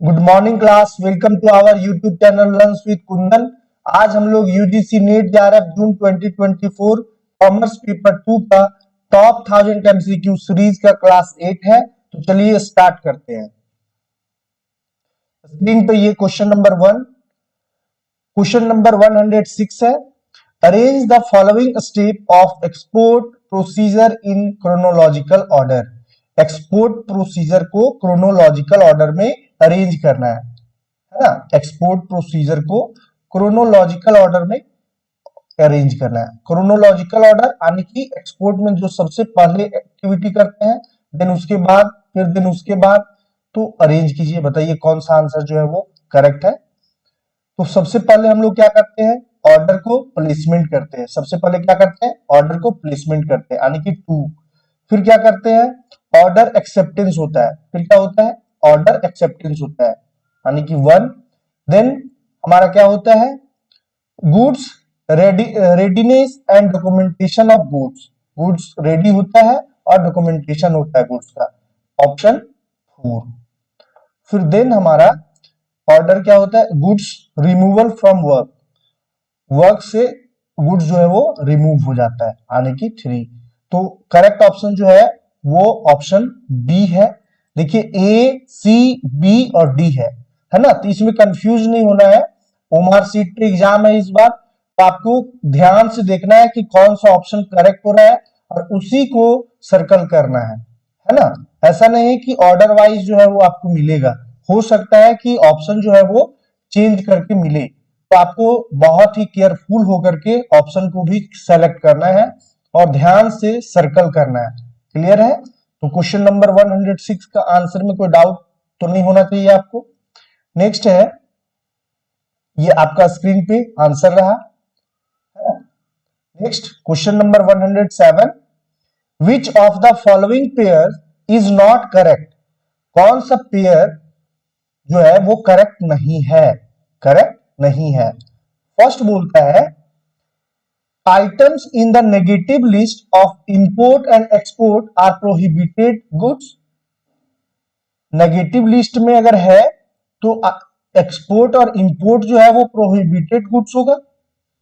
Good morning class, welcome to our YouTube channel learn with Kundan. आज हम लोग UGC NET JRF June 2024 commerce paper 2 का top 1000 MCQ series का class 8 है। तो चलिए स्टार्ट करते हैं। स्क्रीन पे ये क्वेश्चन नंबर 106 है। Arrange the following step of export procedure in chronological order. Export procedure को क्रोनोलॉजिकल ऑर्डर में अरेंज करना है ना। एक्सपोर्ट प्रोसीजर को क्रोनोलॉजिकल ऑर्डर में अरेंज करना है। क्रोनोलॉजिकल ऑर्डर यानी कि एक्सपोर्ट में जो सबसे पहले एक्टिविटी करते हैं, देन उसके बाद तो अरेंज कीजिए। बताइए कौन सा आंसर जो है वो करेक्ट है। तो सबसे पहले हम लोग क्या करते हैं, ऑर्डर को प्लेसमेंट करते हैं। सबसे पहले क्या करते हैं, ऑर्डर को प्लेसमेंट करते हैं यानी कि 2। फिर क्या करते हैं, ऑर्डर एक्सेप्टेंस होता है। फिर क्या होता है, ऑर्डर एक्सेप्टेंस होता है यानी कि 1। देन हमारा क्या होता है, goods readiness and documentation of goods. Goods ready होता है और डॉक्यूमेंटेशन होता है गुड्स का, ऑप्शन 4। फिर देन हमारा ऑर्डर क्या होता है, goods removal from work. Work से गुड्स जो है वो रिमूव हो जाता है यानी कि 3। तो करेक्ट ऑप्शन जो है वो ऑप्शन बी है। देखिए ए, सी, बी और डी है ना। तो इसमें कंफ्यूज नहीं होना है। ओमआर सीट पे एग्जाम है इस बार, तो आपको ध्यान से देखना है कि कौन सा ऑप्शन करेक्ट हो रहा है और उसी को सर्कल करना है ना। ऐसा नहीं है कि ऑर्डर वाइज जो है वो आपको मिलेगा। हो सकता है कि ऑप्शन जो है वो चेंज करके मिले, तो आपको बहुत ही केयरफुल होकर के ऑप्शन को भी सेलेक्ट करना है और ध्यान से सर्कल करना है। क्लियर है। तो क्वेश्चन नंबर 106 का आंसर में कोई डाउट तो नहीं होना चाहिए आपको। नेक्स्ट है, ये आपका स्क्रीन पे आंसर रहा। Next question number 107, which of the following pair is not correct. कौन सा पेयर जो है वो करेक्ट नहीं है, करेक्ट नहीं है। फर्स्ट बोलता है, items in the negative list of import and export are prohibited goods. Negative list में अगर है तो एक्सपोर्ट और इंपोर्ट जो है वो प्रोहिबिटेड गुड्स होगा,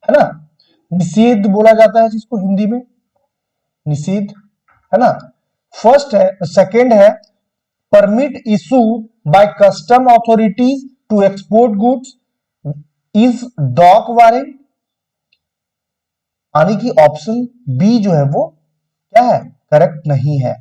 है ना। निषेध बोला जाता है जिसको हिंदी में, निषेध, है ना। फर्स्ट है, सेकंड है, permit issued by custom authorities to export goods is dock warrant, यानी कि ऑप्शन बी जो है वो क्या है, करेक्ट नहीं है।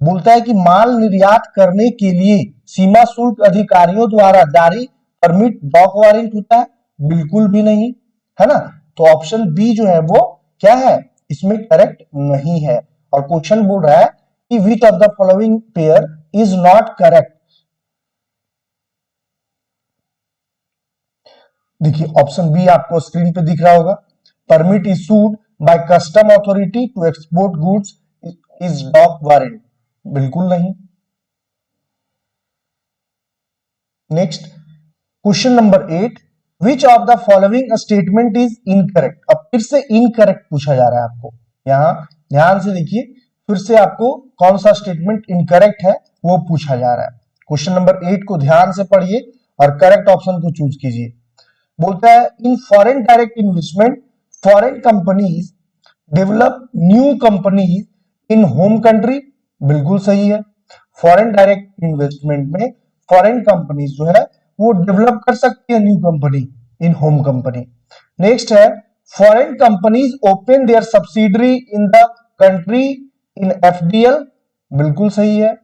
बोलता है कि माल निर्यात करने के लिए सीमा शुल्क अधिकारियों द्वारा जारी परमिट डॉक वारंट होता है, बिल्कुल भी नहीं, है ना। तो ऑप्शन बी जो है वो क्या है, इसमें करेक्ट नहीं है। और क्वेश्चन बोल रहा है कि which of the following pair is not correct. देखिए ऑप्शन बी आपको स्क्रीन पे दिख रहा होगा, permit issued by custom authority to export goods is dock warrant, बिल्कुल नहीं। Next question number 8, which of the following statement is incorrect. अब फिर से इनकरेक्ट पूछा जा रहा है आपको, यहां ध्यान से देखिए, फिर से आपको कौन सा स्टेटमेंट इनकरेक्ट है वो पूछा जा रहा है। क्वेश्चन नंबर 8 को ध्यान से पढ़िए और करेक्ट ऑप्शन को चूज कीजिए। बोलता है, in foreign direct investment foreign companies develop new companies in home country, बिल्कुल सही है। फॉरेन डायरेक्ट इन्वेस्टमेंट में फॉरेन कंपनीज जो है वो डेवलप कर सकती है new company in home company. Next है, foreign companies open their subsidiary in the country in FDI, बिल्कुल सही है।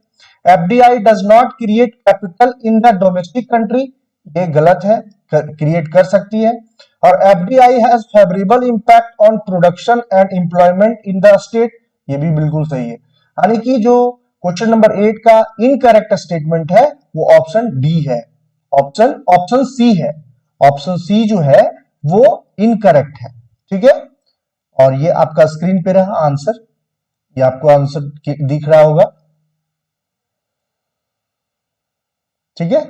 FDI does not create capital in the domestic country, ये गलत है, क्रिएट कर सकती है। और FDI has favourable impact on production and employment in the state, ये भी बिल्कुल सही है। यानी कि जो क्वेश्चन नंबर 8 का इनकरेक्ट स्टेटमेंट है वो ऑप्शन डी है, ऑप्शन सी है। ऑप्शन सी जो है वो इनकरेक्ट है, ठीक है। और ये आपका स्क्रीन पे रहा आंसर, ये आपको आंसर दिख रहा होगा, ठीक है।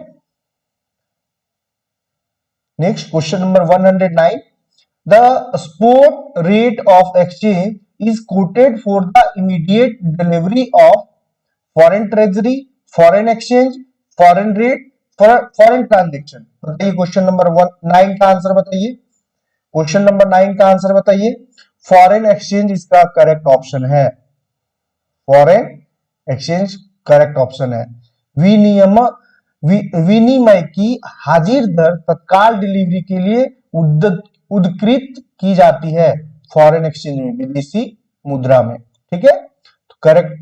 Next question number 109, the spot rate of exchange is coated for the immediate delivery of foreign treasury, foreign exchange, foreign rate, foreign transaction. बताइए क्वेश्चन नंबर 9 का आंसर बताइए। क्वेश्चन नंबर 9 का आंसर बताइए। फॉरेन एक्सचेंज इसका correct option है। Foreign exchange correct option है। विनियम विनिमय की हाजिर दर तत्काल डिलीवरी के लिए उद्धृत की जाती है फॉरेन एक्सचेंज में, विदेशी मुद्रा में। ठीक है, तो करेक्ट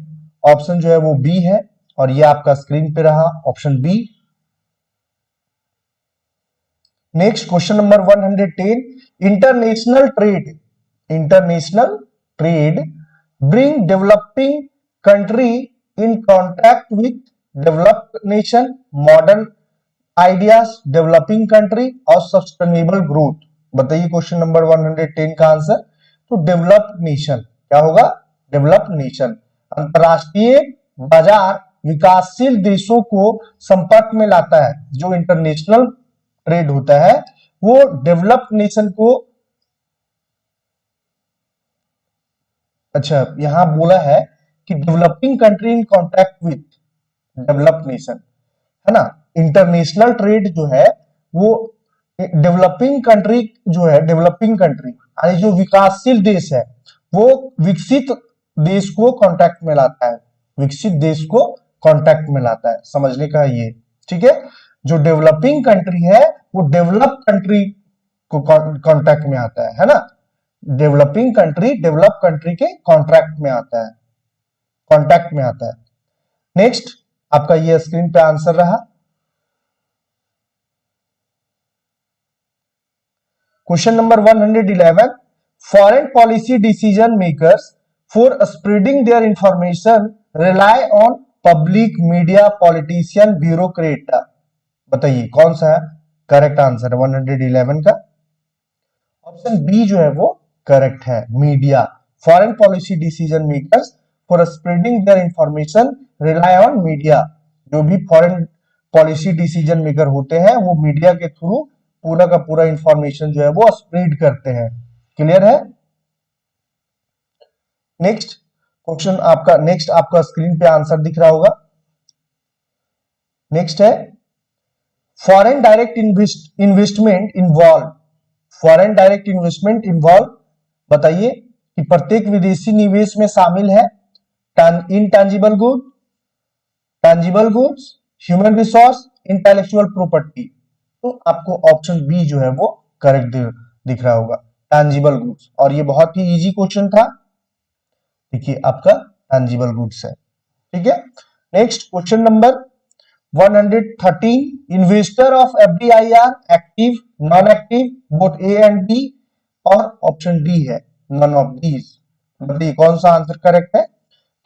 ऑप्शन जो है वो बी है, और ये आपका स्क्रीन पे रहा option B. Next question number 110, international trade bring developing country in contact with developed nation, modern ideas, developing country और सस्टेनेबल ग्रोथ। बताइए क्वेश्चन नंबर 110 का आंसर। तो डेवलप्ड नेशन क्या होगा? Developed nation. अंतरराष्ट्रीय बाजार विकासशील देशों को संपर्क में लाता है। जो इंटरनेशनल ट्रेड होता है वो डेवलप्ड नेशन को, अच्छा यहां बोला है कि developing country in contact with developed nation, है ना। इंटरनेशनल ट्रेड जो है वो डेवलपिंग कंट्री जो है, डेवलपिंग कंट्री यानी जो विकासशील देश है वो विकसित देश को कांटेक्ट में लाता है, विकसित देश को कांटेक्ट में लाता है, समझने का ये। ठीक है, जो डेवलपिंग कंट्री है वो डेवलप कंट्री को कांटेक्ट में आता है ना। डेवलपिंग कंट्री डेवलप कंट्री के कॉन्ट्रैक्ट में आता है, कांटेक्ट में आता है। नेक्स्ट आपका ये स्क्रीन पे आंसर रहा। Question number 111, foreign policy decision makers for spreading their information rely on public media, politician, bureaucrat. बताइए कौन सा है करेक्ट आंसर 111 का? ऑप्शन बी जो है वो करेक्ट है, media. Foreign policy decision makers for spreading their information rely on media. जो भी फॉरेन पॉलिसी डिसीजन मेकर होते हैं वो मीडिया के थ्रू पूरा का पूरा इंफॉर्मेशन जो है वो स्प्रेड करते हैं। क्लियर है? नेक्स्ट क्वेश्चन आपका, नेक्स्ट आपका स्क्रीन पे आंसर दिख रहा होगा। नेक्स्ट है foreign direct investment involve, foreign direct investment involve. बताइए कि प्रत्येक विदेशी निवेश में शामिल है intangible good, tangible goods, human resource, intellectual property. तो आपको ऑप्शन बी जो है वो करेक्ट दिख रहा होगा, टैंजिबल गुड्स। और ये बहुत ही इजी क्वेश्चन था, देखिए आपका टैंजिबल गुड्स है। ठीक है, next question number 113, investor of FDI are active, non active, both A and B, और ऑप्शन डी है नन ऑफ दीज। बताइए कौन सा आंसर करेक्ट है?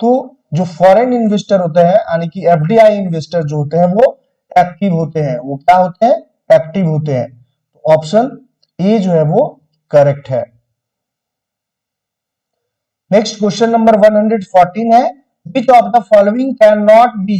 तो जो फॉरेन इन्वेस्टर होते हैं यानी कि एफडीआई इन्वेस्टर जो होते हैं वो एक्टिव होते हैं। वो क्या होते हैं? एक्टिव होते हैं। तो ऑप्शन ए जो है वो करेक्ट है। नेक्स्ट क्वेश्चन नंबर 114 है, विच of the following can not be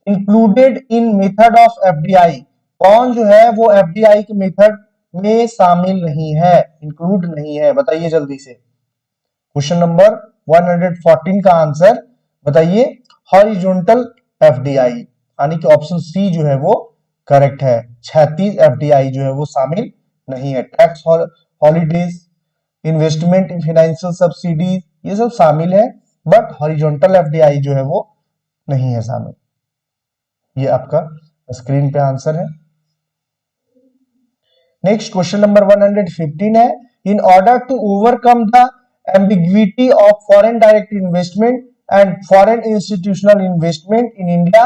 included in method of FDI. कौन जो है वो एफडीआई के मेथड में शामिल नहीं है, इंक्लूड नहीं है? बताइए जल्दी से। क्वेश्चन नंबर 114 का आंसर बताइए, हॉरिजॉन्टल एफडीआई, यानी कि ऑप्शन सी जो है वो करेक्ट है। 36 एफडीआई जो है वो शामिल नहीं है। Tax holidays, investment in financial subsidies, ये सब शामिल है, बट हॉरिजॉन्टल एफडीआई जो है वो नहीं है शामिल। ये आपका स्क्रीन पे आंसर है। नेक्स्ट क्वेश्चन नंबर 115 है, in order to overcome the ambiguity of foreign direct investment and foreign institutional investment in India,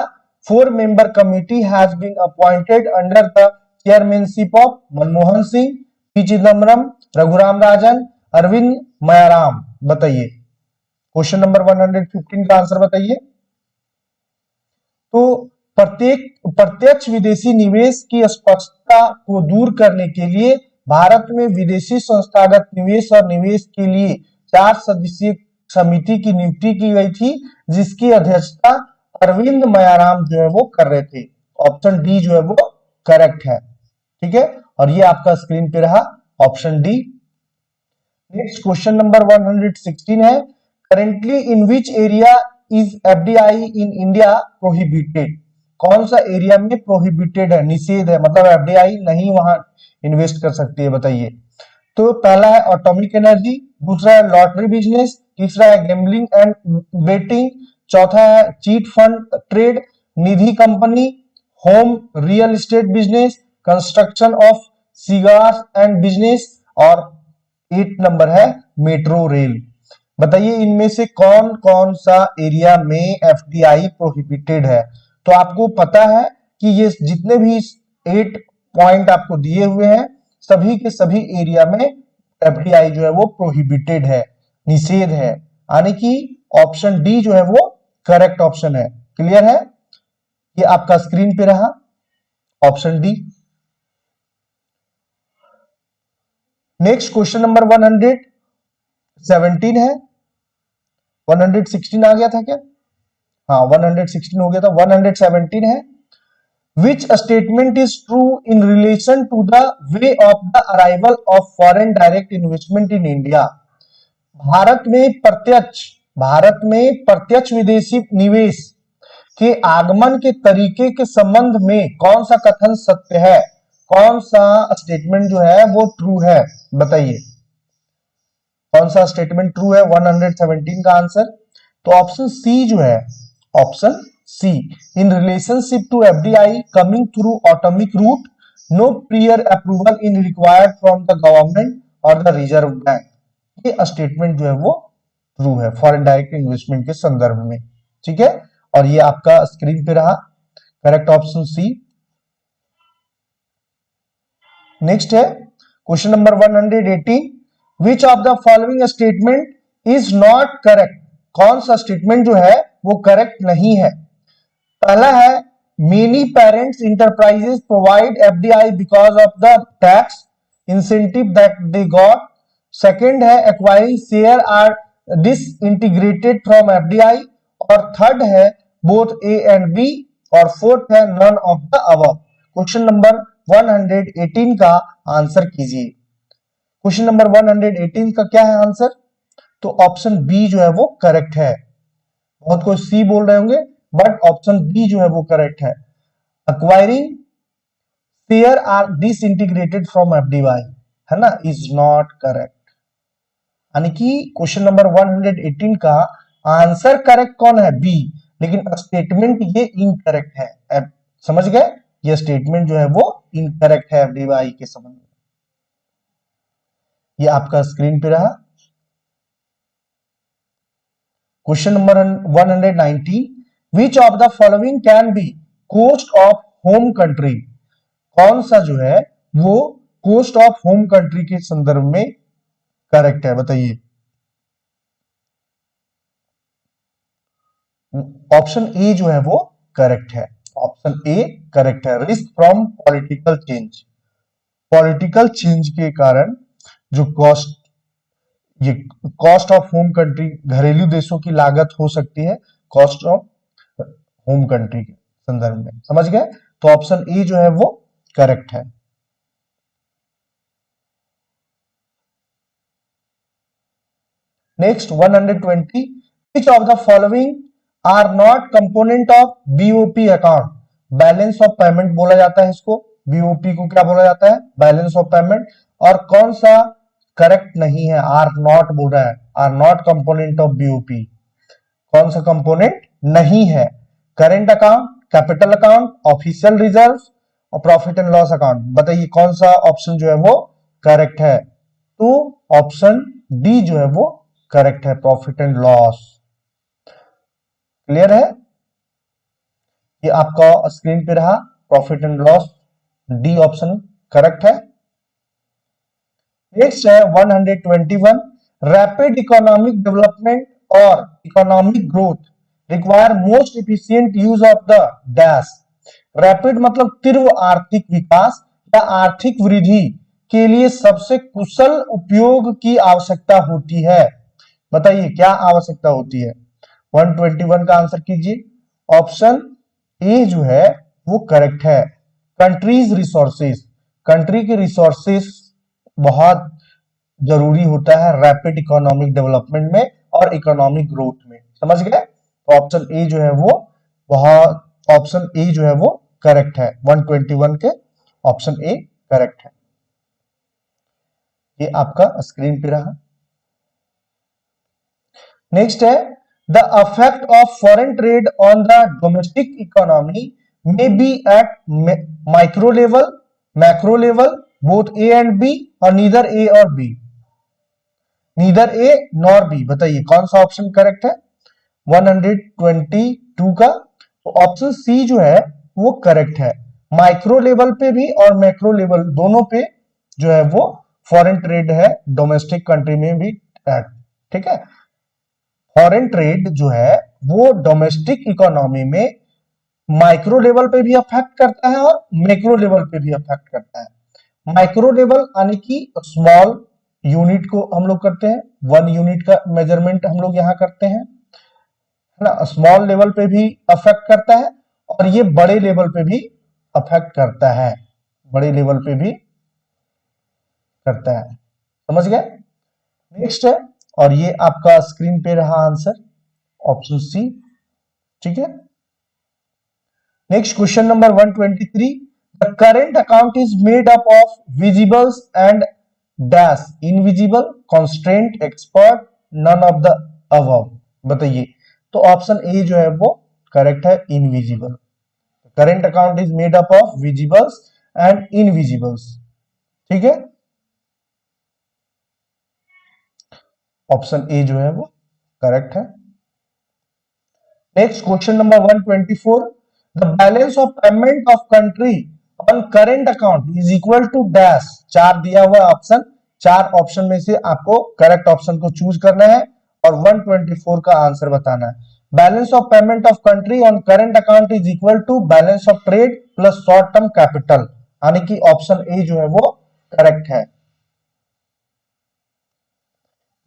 4-member committee has been appointed under the chairmanship of Manmohan Singh, P. Chidambaram, Raghuram Rajan, Arvind Mayaram। बताइए question number 115 का answer बताइए। तो प्रत्यक्ष विदेशी निवेश की अस्पष्टता को दूर करने के लिए भारत में विदेशी संस्थागत निवेश और निवेश के लिए 4 सदस्यीय समिति की नियुक्ति की गई थी, जिसकी अध्यक्षता अरविंद मयाराम जो है वो कर रहे थे। ऑप्शन डी जो है वो करेक्ट है। ठीक है, और ये आपका स्क्रीन पे रहा option D. Next question number 116 है, currently in which area is FDI in India prohibited. कौन सा एरिया में प्रोहिबिटेड है, निषेध है, मतलब एफडीआई नहीं वहां इन्वेस्ट कर सकती है, बताइए। तो पहला है एटॉमिक एनर्जी, दूसरा है लॉटरी बिजनेस, तीसरा है गैम्बलिंग एंड बेटिंग, चौथा है chit fund trade, Nidhi company, home real estate business, construction of cigars and business, और 8 नंबर है मेट्रो रेल। बताइए इनमें से कौन कौन सा एरिया में एफडीआई प्रोहिबिटेड है। तो आपको पता है कि ये जितने भी 8 पॉइंट आपको दिए हुए हैं, सभी के सभी एरिया में एफडीआई जो है वो प्रोहिबिटेड है, निषेध है, यानी कि ऑप्शन डी जो है वो करेक्ट ऑप्शन है। क्लियर है, ये आपका स्क्रीन पे रहा option D. Next question number 117 है, 116 आ गया था क्या? हाँ 116 हो गया था, 117 है। Which statement is true in relation to the way of the arrival of foreign direct investment in India? Bharat में प्रत्यक्ष विदेशी निवेश के आगमन के तरीके के संबंध में कौन सा कथन सत्य है, कौन सा स्टेटमेंट जो है वो ट्रू है, बताइए कौन सा स्टेटमेंट ट्रू है 117 का आंसर। तो ऑप्शन सी जो है, option C, in relationship to FDI coming through automatic route, no prior approval in required from the government और द रिजर्व बैंक, ये स्टेटमेंट जो है वो ट्रू है फॉरेन डायरेक्ट इन्वेस्टमेंट के संदर्भ में। ठीक है, और ये आपका स्क्रीन पे रहा करेक्ट ऑप्शन सी। नेक्स्ट है question number 118, which of the following statement is not correct, कौन सा स्टेटमेंट जो है वो करेक्ट नहीं है। पहला है many parents enterprises provide FDI because of the tax incentive that they got, second है acquiring share are disintegrated from FDI, और थर्ड है बोथ ए एंड बी, और फोर्थ है none of the above. Question number 118 का answer कीजिए। Question number 118 का क्या है आंसर? तो ऑप्शन बी जो है वो करेक्ट है। बहुत कोई सी बोल रहे होंगे, बट ऑप्शन बी जो है वो करेक्ट है। Acquiring share are disintegrated from FDI, है ना, इज नॉट करेक्ट। यानी कि क्वेश्चन नंबर 118 का आंसर करेक्ट कौन है? बी, लेकिन स्टेटमेंट ये इनकरेक्ट है। समझ गए, ये स्टेटमेंट जो है वो इनकरेक्ट है एफडीआई के संबंध में। ये आपका स्क्रीन पे रहा question number 119, which of the following can be cost of home country, कौन सा जो है वो कोस्ट ऑफ होम कंट्री के संदर्भ में करेक्ट है, बताइए। ऑप्शन ए जो है वो करेक्ट है, ऑप्शन ए करेक्ट है। Risk from political change, political change के कारण जो ये कॉस्ट ऑफ होम कंट्री, घरेलू देशों की लागत हो सकती है कॉस्ट ऑफ होम कंट्री के संदर्भ में, समझ गए। तो ऑप्शन ए जो है वो करेक्ट है। Next 120, which of the following are not component of BOP account, balance of payment बोला जाता है इसको, BOP को क्या बोला जाता है? Balance of payment. और कौन सा करेक्ट नहीं है? आर नॉट बोल रहा है, are not component of BOP, कौन सा कंपोनेंट नहीं है? Current account, capital account, official reserve और प्रॉफिट एंड लॉस अकाउंट, बताइए कौन सा ऑप्शन जो है वो करेक्ट है? तो ऑप्शन डी जो है वो करेक्ट है, प्रॉफिट एंड लॉस। क्लियर है, ये आपका स्क्रीन पे रहा profit and loss, D option correct है। नेक्स्ट है 121, रैपिड इकोनॉमिक डेवलपमेंट और economic growth require most efficient use of the dash. Rapid मतलब तीव्र आर्थिक विकास या आर्थिक वृद्धि के लिए सबसे कुशल उपयोग की आवश्यकता होती है, बताइए क्या आवश्यकता होती है? 121 का आंसर कीजिए। ऑप्शन ए जो है वो करेक्ट है, कंट्रीज रिसोर्सेस, कंट्री के रिसोर्सेस बहुत जरूरी होता है रैपिड इकोनॉमिक डेवलपमेंट में और इकोनॉमिक ग्रोथ में, समझ गए। तो ऑप्शन ए जो है वो बहुत ऑप्शन ए जो है वो करेक्ट है। 121 के ऑप्शन ए करेक्ट है। ये आपका स्क्रीन पे रहा। नेक्स्ट है the affect of foreign trade on the domestic economy may be at micro level, macro level, both A and B, और नीदर ए और B. Neither A nor B, बताइए कौन सा ऑप्शन करेक्ट है 122 का। तो ऑप्शन सी जो है वो करेक्ट है। माइक्रो लेवल पे भी और मैक्रो लेवल दोनों पे जो है वो फॉरेन ट्रेड है, डोमेस्टिक कंट्री में भी। ठीक है, फॉरेन ट्रेड जो है वो डोमेस्टिक इकोनॉमी में माइक्रो लेवल पे भी अफेक्ट करता है और मैक्रो लेवल पे भी अफेक्ट करता है। माइक्रो लेवल यानी कि स्मॉल यूनिट को हम लोग करते हैं, 1 यूनिट का मेजरमेंट हम लोग यहाँ करते हैं, है ना। स्मॉल लेवल पे भी अफेक्ट करता है और ये बड़े लेवल पे भी अफेक्ट करता है, बड़े लेवल पे भी करता है। समझ गए? नेक्स्ट है, और ये आपका स्क्रीन पे रहा आंसर ऑप्शन सी। ठीक है, next question number 123। The current account is made up of visibles and dash invisible, constraint, expert, none of the above. बताइए, तो ऑप्शन ए जो है वो करेक्ट है, invisible. Current account is made up of visibles and invisibles. ठीक है, option A जो है वो करेक्ट है। Next question number 124। The balance of payment of country on current account is equal to dash. 4 दिया हुआ ऑप्शन, 4 ऑप्शन में से आपको करेक्ट ऑप्शन को चूज करना है और 124 का आंसर बताना है। Balance of payment of country on current account is equal to balance of trade plus short term capital, यानी कि ऑप्शन ए जो है वो करेक्ट है।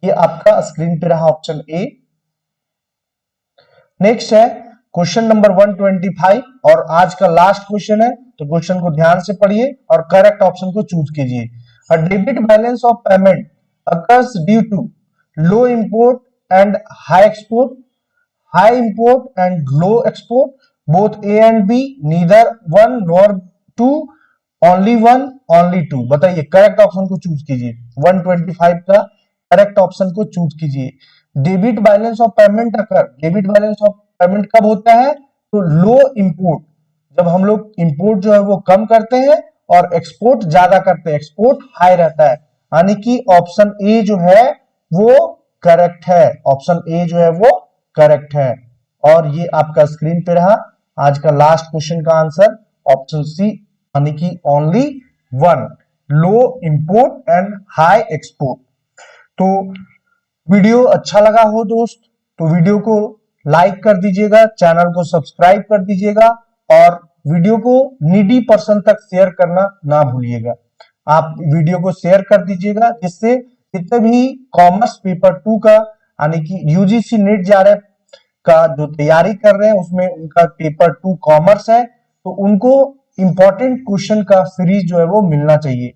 ये आपका स्क्रीन पे रहा ऑप्शन ए। नेक्स्ट है क्वेश्चन नंबर 125 और आज का लास्ट क्वेश्चन है, तो क्वेश्चन को ध्यान से पढ़िए और करेक्ट ऑप्शन को चूज कीजिए। A debit balance of payment occurs due to low import and high export, high import and low export, both A and B, neither 1 nor 2, only 1, only 2। बताइए करेक्ट ऑप्शन को choose कीजिए। 125 का correct option को choose कीजिए। Debit balance of payment occur, debit balance of payment कब होता है? तो लो इंपोर्ट, जब हम लोग इंपोर्ट जो है वो कम करते हैं और एक्सपोर्ट ज्यादा करते हैं, एक्सपोर्ट हाई रहता है, यानी कि ऑप्शन ए जो है वो करेक्ट है। ऑप्शन ए जो है वो करेक्ट है। और ये आपका स्क्रीन पे रहा आज का लास्ट क्वेश्चन का आंसर ऑप्शन सी, यानी कि only 1, low import and high export. तो वीडियो अच्छा लगा हो दोस्त तो वीडियो को लाइक कर दीजिएगा, चैनल को सब्सक्राइब कर दीजिएगा और वीडियो को नीडी पर्सन तक शेयर करना ना भूलिएगा। आप वीडियो को शेयर कर दीजिएगा जिससे जितने भी कॉमर्स पेपर 2 का यानी कि यूजीसी नेट जेआरएफ का जो तैयारी कर रहे हैं उसमें उनका पेपर 2 कॉमर्स है, तो उनको इंपॉर्टेंट क्वेश्चन का सीरीज जो है वो मिलना चाहिए।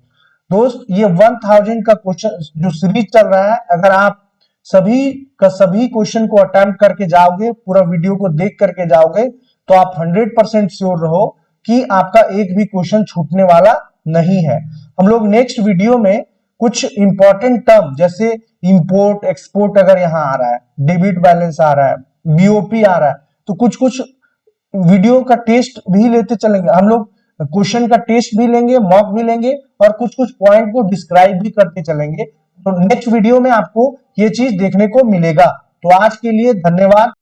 दोस्त ये 1000 का क्वेश्चन जो सीरीज चल रहा है, अगर आप सभी का सभी क्वेश्चन को अटेम्प्ट करके जाओगे, पूरा वीडियो को देख करके जाओगे, तो आप 100% श्योर रहो कि आपका एक भी क्वेश्चन छूटने वाला नहीं है। हम लोग नेक्स्ट वीडियो में कुछ इंपॉर्टेंट टर्म जैसे इंपोर्ट एक्सपोर्ट अगर यहाँ आ रहा है, डेबिट बैलेंस आ रहा है, बीओपी आ रहा है, तो कुछ कुछ वीडियो का टेस्ट भी लेते चलेंगे हम लोग, क्वेश्चन का टेस्ट भी लेंगे, मॉक भी लेंगे और कुछ कुछ पॉइंट को डिस्क्राइब भी करते चलेंगे। तो नेक्स्ट वीडियो में आपको ये चीज देखने को मिलेगा। तो आज के लिए धन्यवाद।